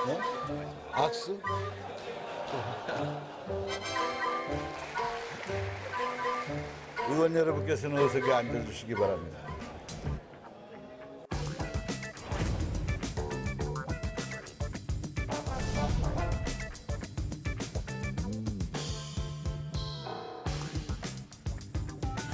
어? 악수? 의원 여러분께서는 어서 앉아주시기 바랍니다.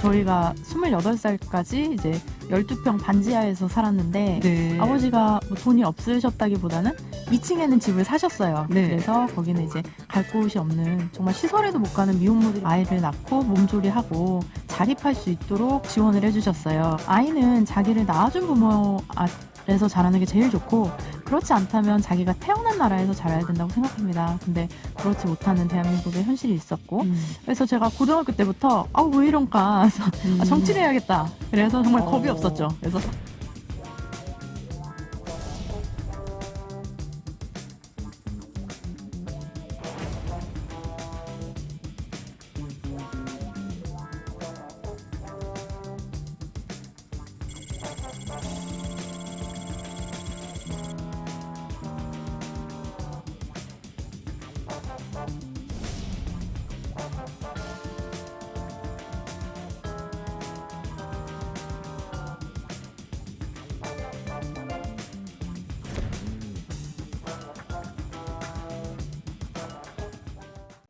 저희가 28살까지 이제 12평 반지하에서 살았는데 네. 아버지가 뭐 돈이 없으셨다기보다는 2층에는 집을 사셨어요. 네. 그래서 거기는 이제 갈 곳이 없는 정말 시설에도 못 가는 미혼모들이 아이를 낳고 몸조리하고 자립할 수 있도록 지원을 해주셨어요. 아이는 자기를 낳아준 부모 아래서 자라는 게 제일 좋고 그렇지 않다면 자기가 태어난 나라에서 자라야 된다고 생각합니다. 근데 그렇지 못하는 대한민국의 현실이 있었고 그래서 제가 고등학교 때부터 왜 이런가 해서 정치를 해야겠다. 그래서 정말 겁이 없었죠. 그래서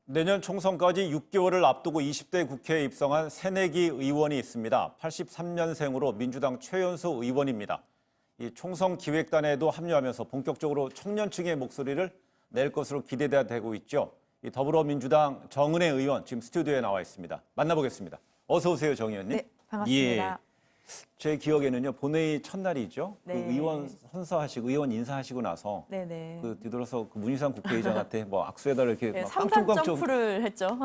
내년 총선까지 6개월을 앞두고 20대 국회에 입성한 새내기 의원이 있습니다. 83년생으로 민주당 최연소 의원입니다. 이 총선 기획단에도 합류하면서 본격적으로 청년층의 목소리를 낼 것으로 기대되고 있죠. 이 더불어민주당 정은혜 의원 지금 스튜디오에 나와 있습니다. 만나보겠습니다. 어서 오세요, 정 의원님. 네, 반갑습니다. 예. 제 기억에는요, 본회의 첫날이죠. 네. 그 의원 선서하시고 의원 인사하시고 나서 네네. 그 뒤돌아서 그 문희상 국회의장한테 뭐 악수해달라 이렇게 네, 막 3단 깡총깡총. 점프를 했죠.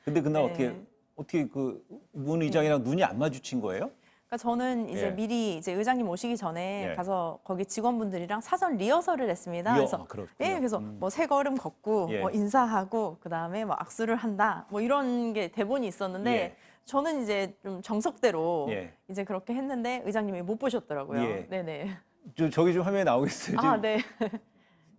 근데 그날 네. 어떻게 그 문 의장이랑 눈이 안 마주친 거예요? 그러니까 저는 이제 예. 미리 이제 의장님 오시기 전에 예. 가서 거기 직원분들이랑 사전 리허설을 했습니다. 그래서 그렇군요. 예, 그래서 뭐 세 걸음 걷고 예. 뭐 인사하고 그다음에 뭐 악수를 한다. 뭐 이런 게 대본이 있었는데 예. 저는 이제 좀 정석대로 예. 이제 그렇게 했는데 의장님이 못 보셨더라고요. 예. 네네. 저기 좀 화면에 나오겠어요. 지금 네.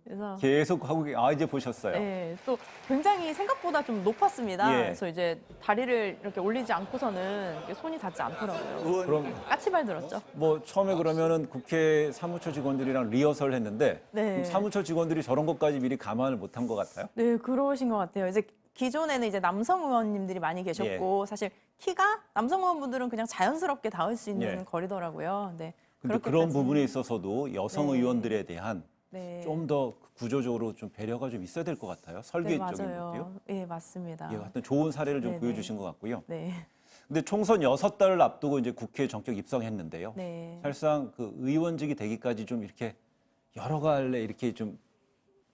그래서 계속 하고 이제 보셨어요. 네, 또 굉장히 생각보다 좀 높았습니다. 예. 그래서 이제 다리를 이렇게 올리지 않고서는 이렇게 손이 닿지 않더라고요. 그럼 까치발 들었죠. 뭐 처음에 그러면은 국회 사무처 직원들이랑 리허설 했는데 네. 그럼 사무처 직원들이 저런 것까지 미리 감안을 못한 것 같아요? 네, 그러신 것 같아요. 이제 기존에는 이제 남성 의원님들이 많이 계셨고 사실 키가 남성 의원분들은 그냥 자연스럽게 닿을 수 있는 예. 거리더라고요. 네. 근데 그런 부분에 있어서도 여성 네. 의원들에 대한 네. 좀 더 구조적으로 좀 배려가 좀 있어야 될 것 같아요. 네, 설계적인 것도요. 맞아요. 예, 맞습니다. 예, 하여튼 좋은 사례를 좀 네네. 보여주신 것 같고요. 네. 근데 총선 6달을 앞두고 이제 국회에 전격 입성했는데요. 네. 사실상 그 의원직이 되기까지 좀 이렇게 여러 갈래 이렇게 좀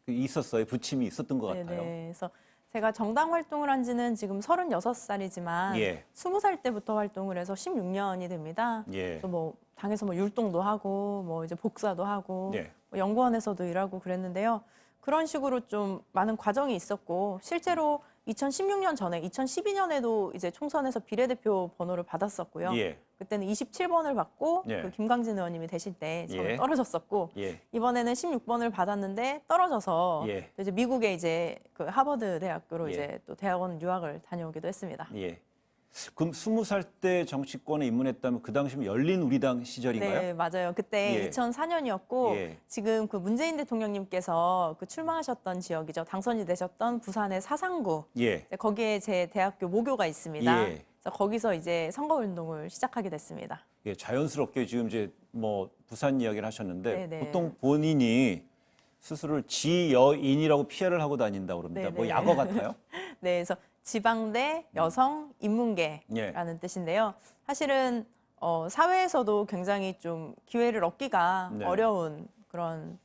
있었어요. 부침이 있었던 것 같아요. 네네. 그래서 제가 정당 활동을 한 지는 지금 36살이지만 예. 20살 때부터 활동을 해서 16년이 됩니다. 예. 그래서 뭐 당에서 뭐 율동도 하고 뭐 이제 복사도 하고 예. 뭐 연구원에서도 일하고 그랬는데요. 그런 식으로 좀 많은 과정이 있었고 실제로 2016년 전에 2012년에도 이제 총선에서 비례대표 번호를 받았었고요. 예. 그때는 27번을 받고 예. 그 김광진 의원님이 되실 때 저는 예. 떨어졌었고 예. 이번에는 16번을 받았는데 떨어져서 예. 이제 미국에 이제 그 하버드 대학교로 예. 이제 또 대학원 유학을 다녀오기도 했습니다. 예. 그럼 20살 때 정치권에 입문했다면 그 당시면 열린 우리당 시절인가요? 네, 맞아요. 그때 예. 2004년이었고 예. 지금 그 문재인 대통령님께서 그 출마하셨던 지역이죠. 당선이 되셨던 부산의 사상구. 예. 거기에 제 대학교 모교가 있습니다. 예. 그래서 거기서 이제 선거운동을 시작하게 됐습니다. 예, 자연스럽게 지금 이제 뭐 부산 이야기를 하셨는데 네네. 보통 본인이 스스로를 지여인이라고 피해를 하고 다닌다고 그럽니다. 뭐 네네. 약어 같아요? 네, 그래서 지방대 여성 인문계라는 예. 뜻인데요. 사실은 사회에서도 굉장히 좀 기회를 얻기가 네. 어려운 그런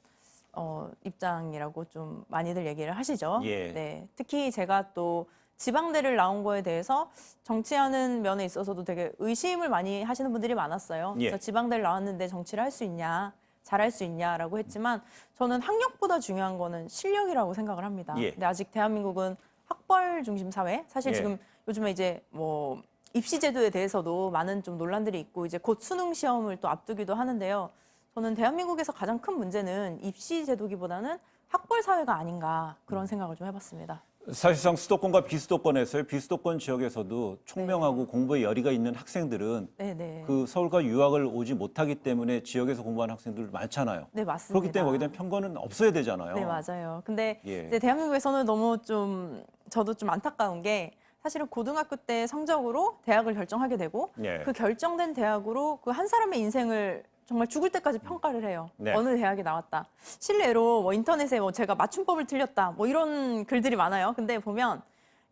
입장이라고 좀 많이들 얘기를 하시죠. 예. 네, 특히 제가 또 지방대를 나온 거에 대해서 정치하는 면에 있어서도 되게 의심을 많이 하시는 분들이 많았어요. 예. 그래서 지방대를 나왔는데 정치를 할 수 있냐, 잘할 수 있냐라고 했지만 저는 학력보다 중요한 거는 실력이라고 생각을 합니다. 예. 근데 아직 대한민국은 학벌 중심 사회. 사실 예. 지금 요즘에 이제 뭐 입시 제도에 대해서도 많은 좀 논란들이 있고 이제 곧 수능 시험을 또 앞두기도 하는데요. 저는 대한민국에서 가장 큰 문제는 입시 제도기보다는 학벌 사회가 아닌가 그런 생각을 좀 해봤습니다. 사실상 수도권과 비수도권에서요. 비수도권 지역에서도 총명하고 공부에 열의가 있는 학생들은 네네. 그 서울과 유학을 오지 못하기 때문에 지역에서 공부하는 학생들 많잖아요. 네, 맞습니다. 그렇기 때문에 거기에 대한 편견은 없어야 되잖아요. 네, 맞아요. 근데 예. 이제 대한민국에서는 너무 좀 저도 좀 안타까운 게 사실은 고등학교 때 성적으로 대학을 결정하게 되고 예. 그 결정된 대학으로 그 한 사람의 인생을 정말 죽을 때까지 평가를 해요. 네. 어느 대학에 나왔다. 실례로 뭐 인터넷에 뭐 제가 맞춤법을 틀렸다. 뭐 이런 글들이 많아요. 근데 보면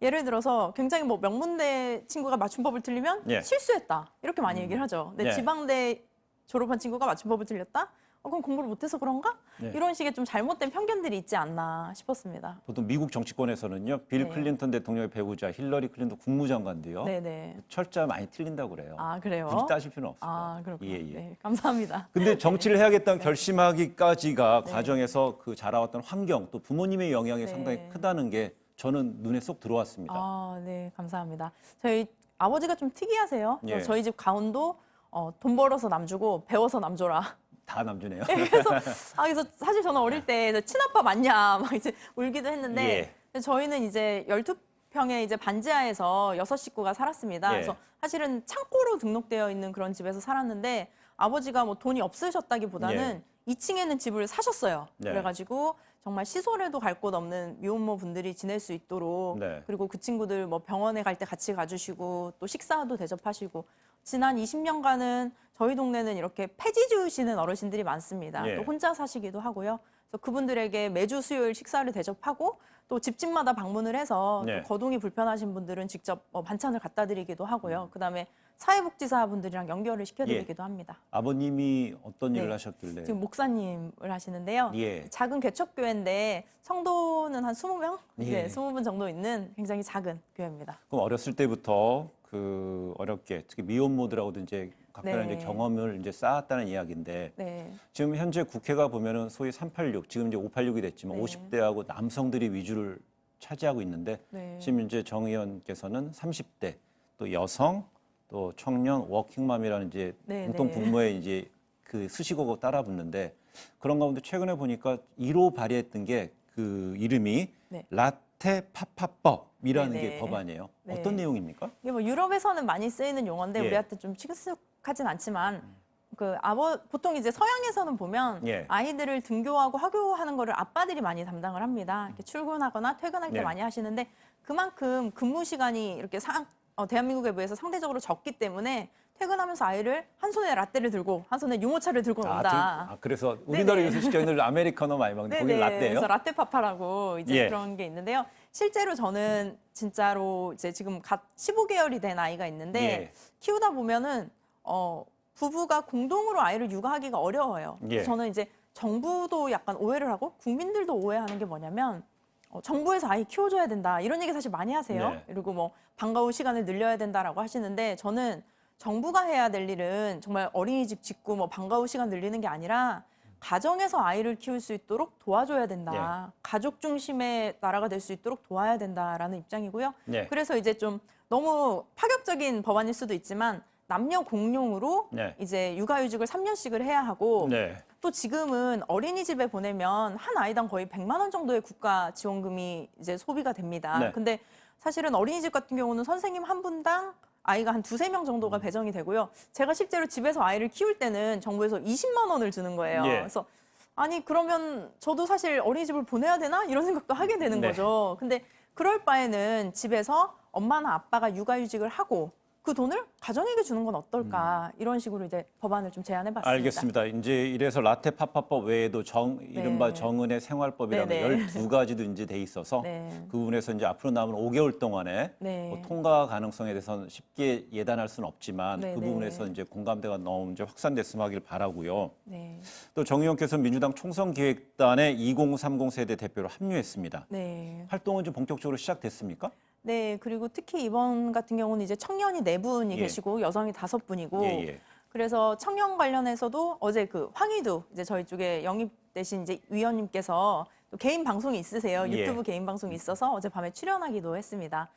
예를 들어서 굉장히 뭐 명문대 친구가 맞춤법을 틀리면 예. 실수했다. 이렇게 많이 얘기를 하죠. 근데 예. 지방대 졸업한 친구가 맞춤법을 틀렸다? 그럼 공부를 못해서 그런가? 네. 이런 식의 좀 잘못된 편견들이 있지 않나 싶었습니다. 보통 미국 정치권에서는요. 빌 네. 클린턴 대통령의 배우자 힐러리 클린턴 국무장관도요. 네네. 철자 많이 틀린다고 그래요. 아, 그래요? 굳이 따질 필요는 없어요. 아, 그렇군요. 예, 예. 네, 감사합니다. 근데 정치를 해야겠다는 네. 결심하기까지가 과정에서 그 자라왔던 환경 또 부모님의 영향이 네. 상당히 크다는 게 저는 눈에 쏙 들어왔습니다. 아, 네, 감사합니다. 저희 아버지가 좀 특이하세요. 예. 저희 집 가훈도 돈 벌어서 남 주고 배워서 남 줘라. 다 남주네요. 그래서 사실 저는 어릴 때 친아빠 맞냐 막 이제 울기도 했는데 예. 근데 저희는 이제 12평의 이제 반지하에서 6식구가 살았습니다. 예. 그래서 사실은 창고로 등록되어 있는 그런 집에서 살았는데 아버지가 뭐 돈이 없으셨다기보다는 2층에는 집을 사셨어요. 네. 그래가지고 정말 시설에도 갈 곳 없는 미혼모 분들이 지낼 수 있도록 네. 그리고 그 친구들 뭐 병원에 갈 때 같이 가주시고 또 식사도 대접하시고 지난 20년간은 저희 동네는 이렇게 폐지 주시는 어르신들이 많습니다. 예. 또 혼자 사시기도 하고요. 그래서 그분들에게 매주 수요일 식사를 대접하고 또 집집마다 방문을 해서 네. 또 거동이 불편하신 분들은 직접 반찬을 갖다 드리기도 하고요. 그다음에 사회복지사 분들이랑 연결을 시켜드리기도 합니다. 아버님이 어떤 일을 네. 하셨길래? 지금 목사님을 하시는데요. 예. 작은 개척교회인데 성도는 한 20명? 예. 네, 20분 정도 있는 굉장히 작은 교회입니다. 그럼 어렸을 때부터 그 어렵게 특히 미혼모들하고도 이제 각별한 네. 이제 경험을 이제 쌓았다는 이야기인데 네. 지금 현재 국회가 보면은 소위 386 지금 이제 586이 됐지만 네. 50대하고 남성들이 위주를 차지하고 있는데 네. 지금 이제 정 의원께서는 30대 또 여성 또 청년 워킹맘이라는 이제 네, 공통 네. 분모에 이제 그 수식어가 따라 붙는데 그런 가운데 최근에 보니까 1호 발의했던 게 그 이름이 네. 라테 파파법이라는 네, 게 네. 법안이에요. 네. 어떤 내용입니까? 이게 뭐 유럽에서는 많이 쓰이는 용어인데 예. 우리한테 좀 친숙하진 않지만 보통 이제 서양에서는 보면 예. 아이들을 등교하고 학교하는 거를 아빠들이 많이 담당을 합니다. 이렇게 출근하거나 퇴근할 때 예. 많이 하시는데 그만큼 근무 시간이 이렇게 대한민국에 비해서 상대적으로 적기 때문에 퇴근하면서 아이를 한 손에 라떼를 들고 한 손에 유모차를 들고 온다. 그래서 우리나라 네네. 요새 시켜있는 아메리카노 많이 먹는데 거기 라떼예요? 그래서 라떼 파파라고 이제 예. 그런 게 있는데요. 실제로 저는 진짜로 이제 지금 갓 15개월이 된 아이가 있는데 예. 키우다 보면은 부부가 공동으로 아이를 육아하기가 어려워요. 예. 그래서 저는 이제 정부도 약간 오해를 하고 국민들도 오해하는 게 뭐냐면 정부에서 아이 키워줘야 된다 이런 얘기 사실 많이 하세요. 네. 그리고 뭐 방과 후 시간을 늘려야 된다라고 하시는데 저는 정부가 해야 될 일은 정말 어린이집 짓고 뭐 방과 후 시간 늘리는 게 아니라 가정에서 아이를 키울 수 있도록 도와줘야 된다. 가족 중심의 나라가 될 수 있도록 도와야 된다라는 입장이고요. 네. 그래서 이제 좀 너무 파격적인 법안일 수도 있지만 남녀 공용으로 네. 이제 육아휴직을 3년씩을 해야 하고 네. 또 지금은 어린이집에 보내면 한 아이당 거의 100만 원 정도의 국가 지원금이 이제 소비가 됩니다. 네. 근데 사실은 어린이집 같은 경우는 선생님 한 분당 아이가 한 2-3명 정도가 배정이 되고요. 제가 실제로 집에서 아이를 키울 때는 정부에서 20만 원을 주는 거예요. 예. 그래서 아니 그러면 저도 사실 어린이집을 보내야 되나 이런 생각도 하게 되는 네. 거죠. 근데 그럴 바에는 집에서 엄마나 아빠가 육아휴직을 하고 그 돈을 가정에게 주는 건 어떨까 이런 식으로 이제 법안을 좀 제안해봤습니다. 알겠습니다. 이제 이래서 라테 파파법 외에도 이른바 정은의 생활법이라는 네네. 12가지도 이제 돼 있어서 네. 그 부분에서 이제 앞으로 남은 5개월 동안에 네. 뭐 통과 가능성에 대해서는 쉽게 예단할 수는 없지만 그 네네. 부분에서 이제 공감대가 너무 이제 확산됐으면 하길 바라고요. 네. 또 정 의원께서 민주당 총선기획단에 2030 세대 대표로 합류했습니다. 네. 활동은 좀 본격적으로 시작됐습니까? 네, 그리고 특히 이번 같은 경우는 이제 청년이 4분이 예. 계시고 여성이 5분이고 예. 그래서 청년 관련해서도 어제 그 황희두 이제 저희 쪽에 영입되신 이제 위원님께서 또 개인 방송이 있으세요. 예. 유튜브 개인 방송이 있어서 어제 밤에 출연하기도 했습니다.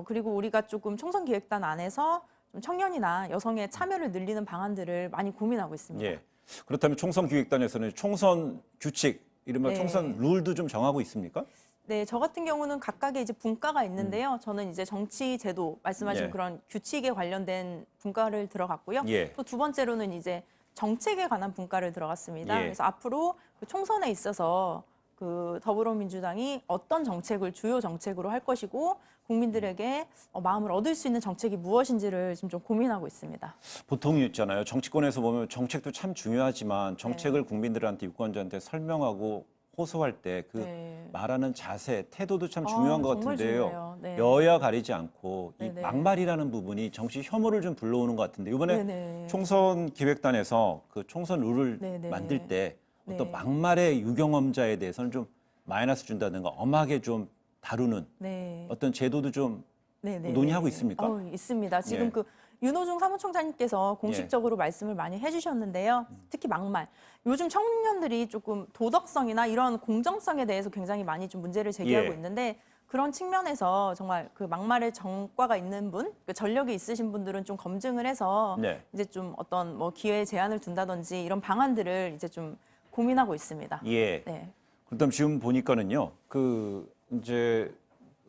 그리고 우리가 조금 총선 기획단 안에서 좀 청년이나 여성의 참여를 늘리는 방안들을 많이 고민하고 있습니다. 예. 그렇다면 총선기획단에서는 총선 규칙 이른바 네. 총선 룰도 좀 정하고 있습니까? 네, 저 같은 경우는 각각의 이제 분과가 있는데요. 저는 이제 정치 제도 말씀하신 예. 그런 규칙에 관련된 분과를 들어갔고요. 예. 또 두 번째로는 이제 정책에 관한 분과를 들어갔습니다. 예. 그래서 앞으로 그 총선에 있어서 그 더불어민주당이 어떤 정책을 주요 정책으로 할 것이고 국민들에게 마음을 얻을 수 있는 정책이 무엇인지를 지금 좀 고민하고 있습니다. 보통 있잖아요. 정치권에서 보면 정책도 참 중요하지만 네. 정책을 국민들한테 유권자한테 설명하고 호소할 때 그 네. 말하는 자세, 태도도 참 중요한 것 정말 같은데요. 중요해요. 네. 여야 가리지 않고 이 네네. 막말이라는 부분이 정치 혐오를 좀 불러오는 것 같은데 이번에 네네. 총선 기획단에서 그 총선 룰을 네네. 만들 때 어떤 네. 막말의 유경험자에 대해서는 좀 마이너스 준다든가 엄하게 좀 다루는 네. 어떤 제도도 좀 네네. 논의하고 있습니까? 있습니다. 지금 예. 그 윤호중 사무총장님께서 공식적으로 말씀을 많이 해주셨는데요. 특히 막말. 요즘 청년들이 조금 도덕성이나 이런 공정성에 대해서 굉장히 많이 좀 문제를 제기하고 예. 있는데 그런 측면에서 정말 그 막말의 전과가 있는 분, 그 전력이 있으신 분들은 좀 검증을 해서 네. 이제 좀 어떤 뭐 기회에 제한을 둔다든지 이런 방안들을 이제 좀 고민하고 있습니다. 예. 네. 그다음 지금 보니까는요. 그 이제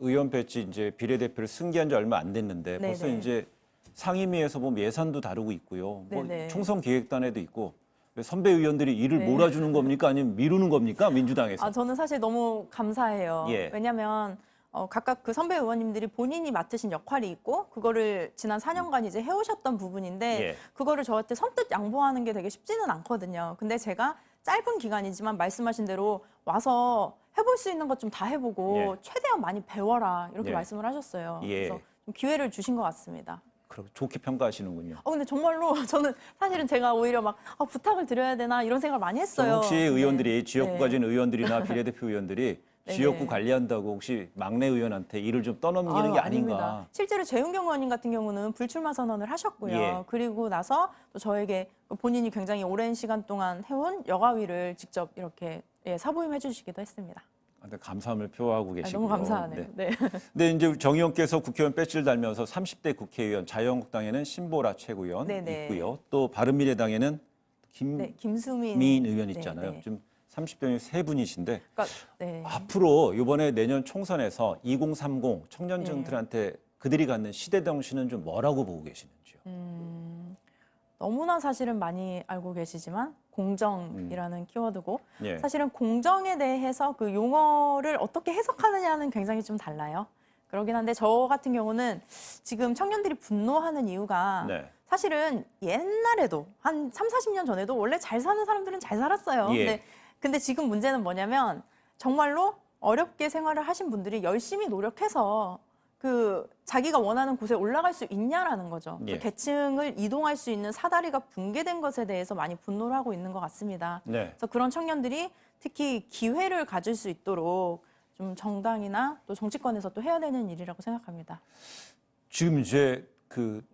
의원 배치 이제 비례대표를 승계한 지 얼마 안 됐는데 벌써 네네. 이제 상임위에서 보면 예산도 다루고 있고요. 뭐 네네. 총선 기획단에도 있고 선배 의원들이 일을 네. 몰아주는 겁니까 아니면 미루는 겁니까 민주당에서? 저는 사실 너무 감사해요. 예. 왜냐하면 각각 그 선배 의원님들이 본인이 맡으신 역할이 있고 그거를 지난 4년간 이제 해오셨던 부분인데 예. 그거를 저한테 선뜻 양보하는 게 되게 쉽지는 않거든요. 근데 제가 짧은 기간이지만 말씀하신 대로 와서 해볼 수 있는 것 좀 다 해보고 예. 최대한 많이 배워라 이렇게 예. 말씀을 하셨어요. 예. 그래서 좀 기회를 주신 것 같습니다. 그렇게 좋게 평가하시는군요. 근데 정말로 저는 사실은 제가 오히려 막 부탁을 드려야 되나 이런 생각을 많이 했어요. 혹시 네. 의원들이 지역구 네. 가진 의원들이나 비례대표 의원들이 네네. 지역구 관리한다고 혹시 막내 의원한테 일을 좀 떠넘기는 게 아닌가? 아닙니다. 실제로 재윤경 의원님 같은 경우는 불출마 선언을 하셨고요. 예. 그리고 나서 또 저에게 본인이 굉장히 오랜 시간 동안 해온 여가위를 직접 이렇게 사부임해 주시기도 했습니다. 근데 감사함을 표하고 계시고요. 너무 감사하네요. 네. 근데 이제 정 의원께서 국회의원 배지를 달면서 30대 국회의원, 자유한국당에는 신보라 최고위원 네네. 있고요. 또 바른미래당에는 네, 김수민 김민 의원 있잖아요. 네. 지금 30대 세 분이신데 그러니까, 네. 앞으로 이번에 내년 총선에서 2030 청년층들한테 그들이 갖는 시대 정신은 좀 뭐라고 보고 계시는지요? 너무나 사실은 많이 알고 계시지만 공정이라는 키워드고 예. 사실은 공정에 대해서 그 용어를 어떻게 해석하느냐는 굉장히 좀 달라요. 그러긴 한데 저 같은 경우는 지금 청년들이 분노하는 이유가 네. 사실은 옛날에도 한 3, 40년 전에도 원래 잘 사는 사람들은 잘 살았어요. 예. 근데 지금 문제는 뭐냐면 정말로 어렵게 생활을 하신 분들이 열심히 노력해서 그 자기가 원하는 곳에 올라갈 수 있냐라는 거죠. 예. 그 계층을 이동할 수 있는 사다리가 붕괴된 것에 대해서 많이 분노를 하고 있는 것 같습니다. 네. 그래서 그런 청년들이 특히 기회를 가질 수 있도록 좀 정당이나 또 정치권에서 또 해야 되는 일이라고 생각합니다. 지금 이제 그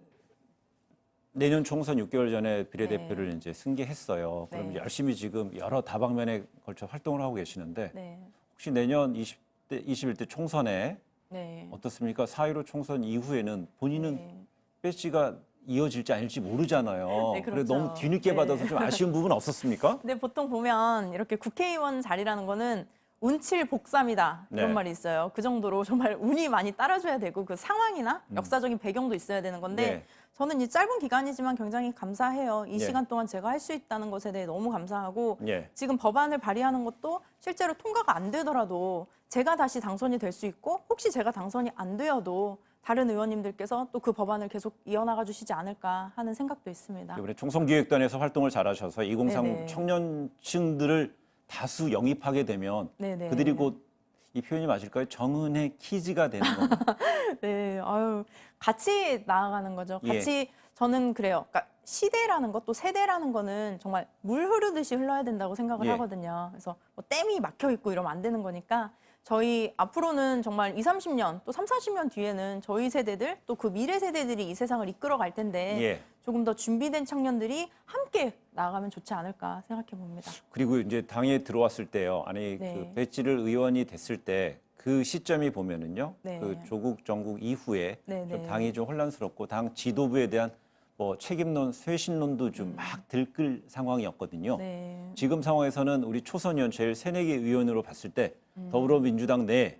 내년 총선 6개월 전에 비례대표를 이제 승계했어요. 그럼 네. 열심히 지금 여러 다방면에 걸쳐 활동을 하고 계시는데 네. 혹시 내년 20대, 21대 총선에 네. 어떻습니까? 4.15 총선 이후에는 본인은 네. 배지가 이어질지 아닐지 모르잖아요. 네, 그래 그렇죠. 너무 뒤늦게 네. 받아서 좀 아쉬운 부분 없었습니까? 근데 보통 보면 이렇게 국회의원 자리라는 거는 운칠복삼이다 이런 네. 말이 있어요. 그 정도로 정말 운이 많이 따라줘야 되고 그 상황이나 역사적인 배경도 있어야 되는 건데 네. 저는 이 짧은 기간이지만 굉장히 감사해요. 이 네. 시간 동안 제가 할 수 있다는 것에 대해 너무 감사하고 예. 지금 법안을 발의하는 것도 실제로 통과가 안 되더라도 제가 다시 당선이 될 수 있고 혹시 제가 당선이 안 되어도 다른 의원님들께서 또 그 법안을 계속 이어나가 주시지 않을까 하는 생각도 있습니다. 이번에 총선기획단에서 활동을 잘하셔서 2030 네네. 청년층들을 다수 영입하게 되면 네네. 그들이 곧 이 표현이 맞을까요? 정은의 키즈가 되는 겁니다. 네, 같이 나아가는 거죠. 예. 같이 저는 그래요. 그러니까 시대라는 것, 또 세대라는 거는 정말 물 흐르듯이 흘러야 된다고 생각을 예. 하거든요. 그래서 뭐 댐이 막혀 있고 이러면 안 되는 거니까 저희 앞으로는 정말 20, 30년 또 3, 40년 뒤에는 저희 세대들 또 그 미래 세대들이 이 세상을 이끌어 갈 텐데 예. 조금 더 준비된 청년들이 함께 나아가면 좋지 않을까 생각해 봅니다. 그리고 이제 당에 들어왔을 때요. 아니 네. 그 배지를 의원이 됐을 때 그 시점이 보면은요. 네. 그 조국 정국 이후에 네, 좀 네. 당이 좀 혼란스럽고 당 지도부에 대한 뭐 책임론, 쇄신론도 좀 막 들끓 상황이었거든요. 네. 지금 상황에서는 우리 초선 의원 제일 새내기 의원으로 봤을 때 더불어민주당 내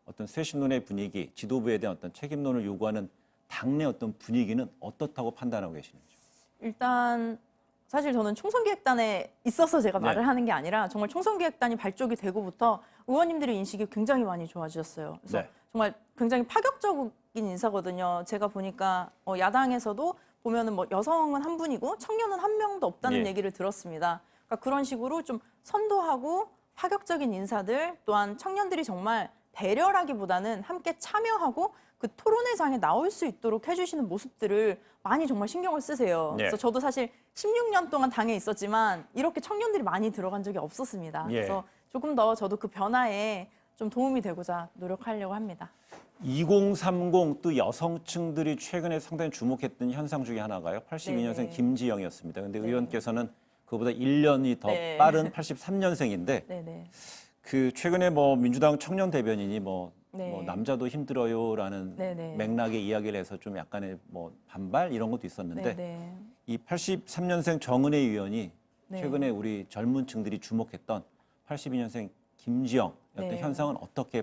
어떤 쇄신론의 분위기, 지도부에 대한 어떤 책임론을 요구하는 당내 어떤 분위기는 어떻다고 판단하고 계시는지? 일단 사실 저는 총선기획단에 있어서 제가 네. 말을 하는 게 아니라 정말 총선기획단이 발족이 되고부터 의원님들의 인식이 굉장히 많이 좋아지셨어요. 그래서 네. 정말 굉장히 파격적인 인사거든요. 제가 보니까 야당에서도 보면은 뭐 여성은 한 분이고 청년은 한 명도 없다는 예. 얘기를 들었습니다. 그러니까 그런 식으로 좀 선도하고 파격적인 인사들 또한 청년들이 정말 배려라기보다는 함께 참여하고 그 토론회장에 나올 수 있도록 해주시는 모습들을 많이 정말 신경을 쓰세요. 예. 그래서 저도 사실 16년 동안 당에 있었지만 이렇게 청년들이 많이 들어간 적이 없었습니다. 예. 그래서 조금 더 저도 그 변화에 좀 도움이 되고자 노력하려고 합니다. 2030 또 여성층들이 최근에 상당히 주목했던 현상 중에 하나가요. 82년생 네네. 김지영이었습니다. 그런데 네. 의원께서는 그보다 1년이 더 네. 빠른 83년생인데 네네. 그 최근에 뭐 민주당 청년 대변인이 뭐 네. 남자도 힘들어요라는 네네. 맥락의 이야기를 해서 좀 약간의 뭐 반발 이런 것도 있었는데 네네. 이 83년생 정은혜 의원이 네. 최근에 우리 젊은 층들이 주목했던 82년생 김지영 어떤 네. 현상은 어떻게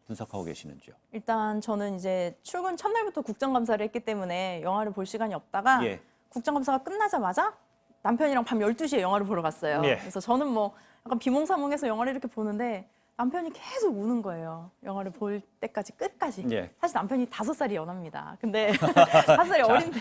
분석하고 계시는지요? 일단 저는 이제 출근 첫날부터 국정감사를 했기 때문에 영화를 볼 시간이 없다가 예. 국정감사가 끝나자마자 남편이랑 밤 12시에 영화를 보러 갔어요. 예. 그래서 저는 뭐 약간 비몽사몽해서 영화를 이렇게 보는데 남편이 계속 우는 거예요. 영화를 볼 때까지 끝까지. 예. 사실 남편이 5살이 연합니다. 근데 5살이 어린데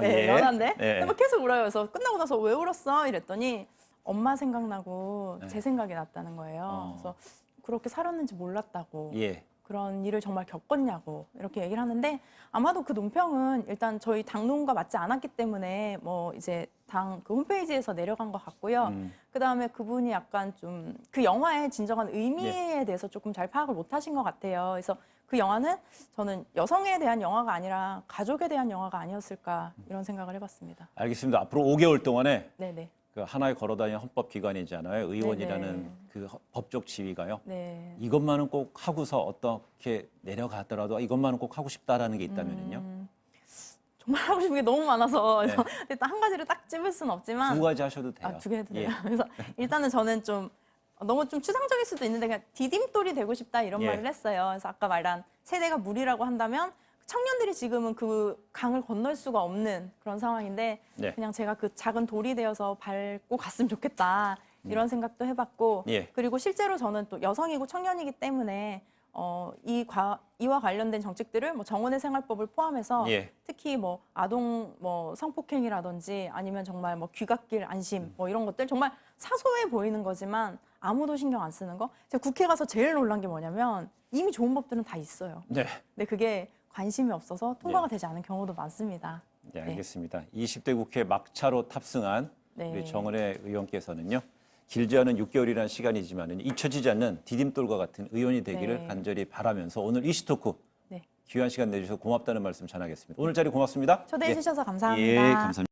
네, 예. 연한데 예. 근데 막 계속 울어요. 그래서 끝나고 나서 왜 울었어? 이랬더니 엄마 생각나고 제 생각이 났다는 거예요. 그래서 그렇게 살았는지 몰랐다고. 예. 그런 일을 정말 겪었냐고 이렇게 얘기를 하는데 아마도 그 논평은 일단 저희 당론과 맞지 않았기 때문에 뭐 이제 당 그 홈페이지에서 내려간 것 같고요. 그다음에 그분이 약간 좀 그 영화의 진정한 의미에 대해서 조금 잘 파악을 못 하신 것 같아요. 그래서 그 영화는 저는 여성에 대한 영화가 아니라 가족에 대한 영화가 아니었을까 이런 생각을 해봤습니다. 알겠습니다. 앞으로 5개월 동안에 네네. 그 하나의 걸어다니는 헌법기관이잖아요. 의원이라는 네네. 그 법적 지위가요. 네. 이것만은 꼭 하고서 어떻게 내려가더라도 이것만은 꼭 하고 싶다라는 게 있다면요. 정말 하고 싶은 게 너무 많아서 그래서 네. 일단 한 가지를 딱 집을 수는 없지만 2가지 하셔도 돼요. 두 개 해도 돼요. 예. 그래서 일단은 저는 좀 너무 좀 추상적일 수도 있는데 그냥 디딤돌이 되고 싶다 이런 예. 말을 했어요. 그래서 아까 말한 세대가 물이라고 한다면 청년들이 지금은 그 강을 건널 수가 없는 그런 상황인데 네. 그냥 제가 그 작은 돌이 되어서 밟고 갔으면 좋겠다 이런 생각도 해봤고 예. 그리고 실제로 저는 또 여성이고 청년이기 때문에 이와 관련된 정책들을 뭐 정원의 생활법을 포함해서 예. 특히 뭐 아동 뭐 성폭행이라든지 아니면 정말 뭐 귀갓길 안심 뭐 이런 것들 정말 사소해 보이는 거지만 아무도 신경 안 쓰는 거. 제가 국회 가서 제일 놀란 게 뭐냐면 이미 좋은 법들은 다 있어요. 네. 근데 그게 관심이 없어서 통과가 예. 되지 않은 경우도 많습니다. 네, 알겠습니다. 20대 국회 막차로 탑승한 네. 우리 정은혜 의원께서는요. 길지 않은 6개월이라는 시간이지만 잊혀지지 않는 디딤돌과 같은 의원이 되기를 네. 간절히 바라면서 오늘 이슈토크 네. 귀한 시간 내주셔서 고맙다는 말씀 전하겠습니다. 오늘 자리 고맙습니다. 초대해 예. 주셔서 감사합니다. 예, 감사합니다.